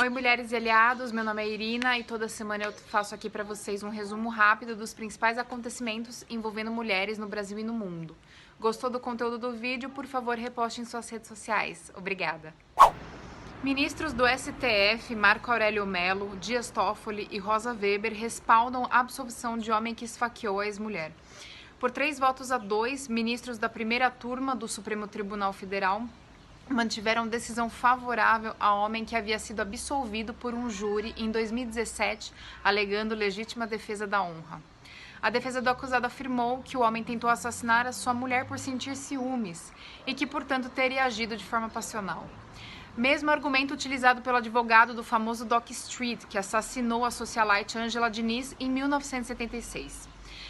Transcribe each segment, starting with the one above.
Oi, mulheres e aliados, meu nome é Irina e toda semana eu faço aqui para vocês um resumo rápido dos principais acontecimentos envolvendo mulheres no Brasil e no mundo. Gostou do conteúdo do vídeo? Por favor, reposte em suas redes sociais. Obrigada. Ministros do STF, Marco Aurélio Mello, Dias Toffoli e Rosa Weber respaldam a absolvição de homem que esfaqueou a ex-mulher. Por 3 votos a 2, ministros da primeira turma do Supremo Tribunal Federal mantiveram decisão favorável ao homem que havia sido absolvido por um júri em 2017, alegando legítima defesa da honra. A defesa do acusado afirmou que o homem tentou assassinar a sua mulher por sentir ciúmes e que, portanto, teria agido de forma passional. Mesmo argumento utilizado pelo advogado do famoso Doc Street, que assassinou a socialite Angela Diniz em 1976.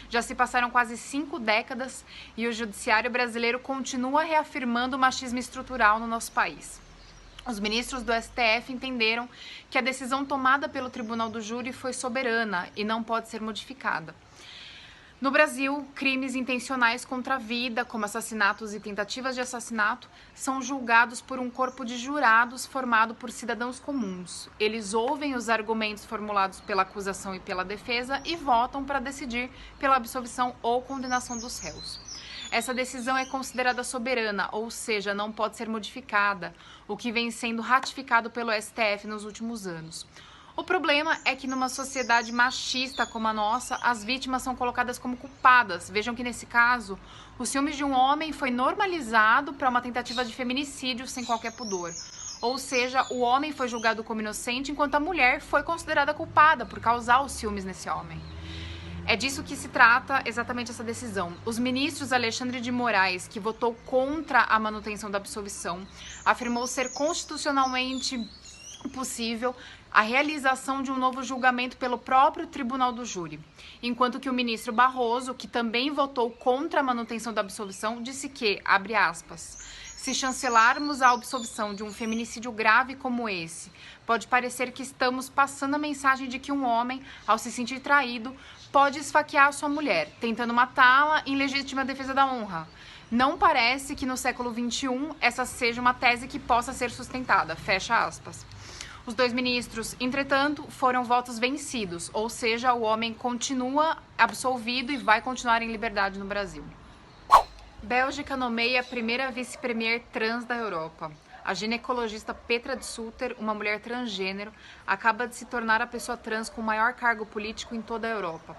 Já se passaram quase 5 décadas e o judiciário brasileiro continua reafirmando o machismo estrutural no nosso país. Os ministros do STF entenderam que a decisão tomada pelo Tribunal do Júri foi soberana e não pode ser modificada. No Brasil, crimes intencionais contra a vida, como assassinatos e tentativas de assassinato, são julgados por um corpo de jurados formado por cidadãos comuns. Eles ouvem os argumentos formulados pela acusação e pela defesa e votam para decidir pela absolvição ou condenação dos réus. Essa decisão é considerada soberana, ou seja, não pode ser modificada, o que vem sendo ratificado pelo STF nos últimos anos. O problema é que numa sociedade machista como a nossa, as vítimas são colocadas como culpadas. Vejam que nesse caso, o ciúmes de um homem foi normalizado para uma tentativa de feminicídio sem qualquer pudor. Ou seja, o homem foi julgado como inocente, enquanto a mulher foi considerada culpada por causar os ciúmes nesse homem. É disso que se trata exatamente essa decisão. Os ministros Alexandre de Moraes, que votou contra a manutenção da absolvição, afirmou ser constitucionalmente possível a realização de um novo julgamento pelo próprio Tribunal do Júri, enquanto que o ministro Barroso, que também votou contra a manutenção da absolvição, disse que, abre aspas, se chancelarmos a absolvição de um feminicídio grave como esse, pode parecer que estamos passando a mensagem de que um homem, ao se sentir traído, pode esfaquear a sua mulher, tentando matá-la em legítima defesa da honra. Não parece que no século XXI essa seja uma tese que possa ser sustentada, fecha aspas. Os 2 ministros, entretanto, foram votos vencidos, ou seja, o homem continua absolvido e vai continuar em liberdade no Brasil. Bélgica nomeia a primeira vice-premier trans da Europa. A ginecologista Petra de Sutter, uma mulher transgênero, acaba de se tornar a pessoa trans com o maior cargo político em toda a Europa.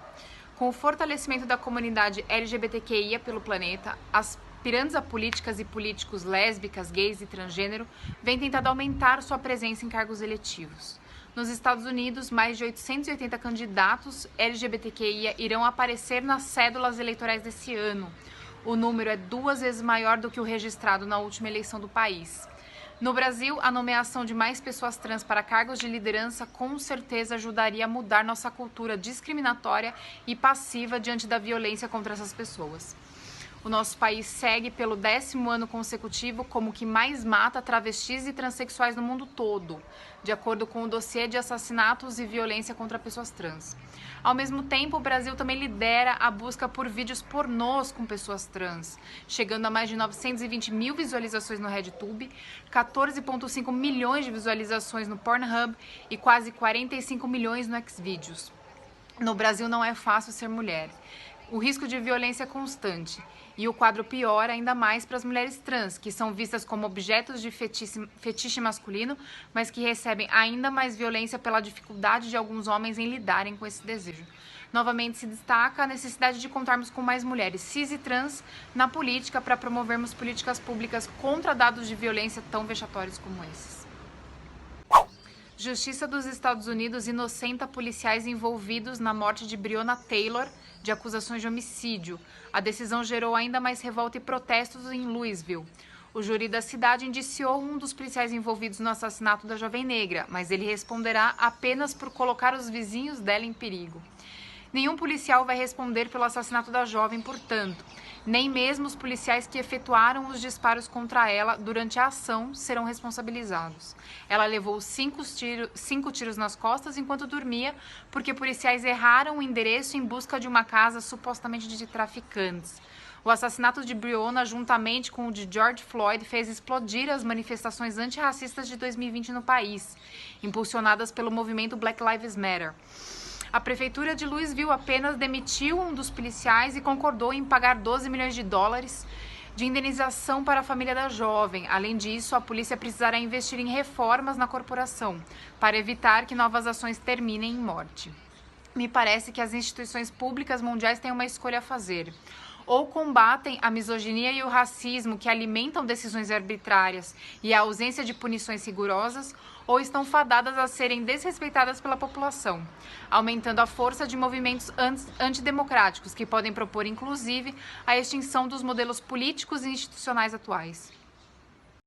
Com o fortalecimento da comunidade LGBTQIA pelo planeta, as aspirantes a políticas e políticos lésbicas, gays e transgênero vêm tentando aumentar sua presença em cargos eletivos. Nos Estados Unidos, mais de 880 candidatos LGBTQIA irão aparecer nas cédulas eleitorais desse ano. O número é 2 vezes maior do que o registrado na última eleição do país. No Brasil, a nomeação de mais pessoas trans para cargos de liderança com certeza ajudaria a mudar nossa cultura discriminatória e passiva diante da violência contra essas pessoas. O nosso país segue pelo 10º ano consecutivo como o que mais mata travestis e transexuais no mundo todo, de acordo com o dossiê de assassinatos e violência contra pessoas trans. Ao mesmo tempo, o Brasil também lidera a busca por vídeos pornôs com pessoas trans, chegando a mais de 920 mil visualizações no RedTube, 14,5 milhões de visualizações no Pornhub e quase 45 milhões no Xvideos. No Brasil não é fácil ser mulher. O risco de violência é constante. E o quadro piora ainda mais para as mulheres trans, que são vistas como objetos de fetiche masculino, mas que recebem ainda mais violência pela dificuldade de alguns homens em lidarem com esse desejo. Novamente se destaca a necessidade de contarmos com mais mulheres cis e trans na política para promovermos políticas públicas contra dados de violência tão vexatórios como esses. Justiça dos Estados Unidos inocenta policiais envolvidos na morte de Breonna Taylor de acusações de homicídio. A decisão gerou ainda mais revolta e protestos em Louisville. O júri da cidade indiciou um dos policiais envolvidos no assassinato da jovem negra, mas ele responderá apenas por colocar os vizinhos dela em perigo. Nenhum policial vai responder pelo assassinato da jovem, portanto. Nem mesmo os policiais que efetuaram os disparos contra ela durante a ação serão responsabilizados. Ela levou 5 tiros nas costas enquanto dormia, porque policiais erraram o endereço em busca de uma casa supostamente de traficantes. O assassinato de Breonna, juntamente com o de George Floyd, fez explodir as manifestações antirracistas de 2020 no país, impulsionadas pelo movimento Black Lives Matter. A prefeitura de Louisville apenas demitiu um dos policiais e concordou em pagar 12 milhões de dólares de indenização para a família da jovem. Além disso, a polícia precisará investir em reformas na corporação para evitar que novas ações terminem em morte. Me parece que as instituições públicas mundiais têm uma escolha a fazer. Ou combatem a misoginia e o racismo que alimentam decisões arbitrárias e a ausência de punições rigorosas, ou estão fadadas a serem desrespeitadas pela população, aumentando a força de movimentos antidemocráticos que podem propor, inclusive, a extinção dos modelos políticos e institucionais atuais.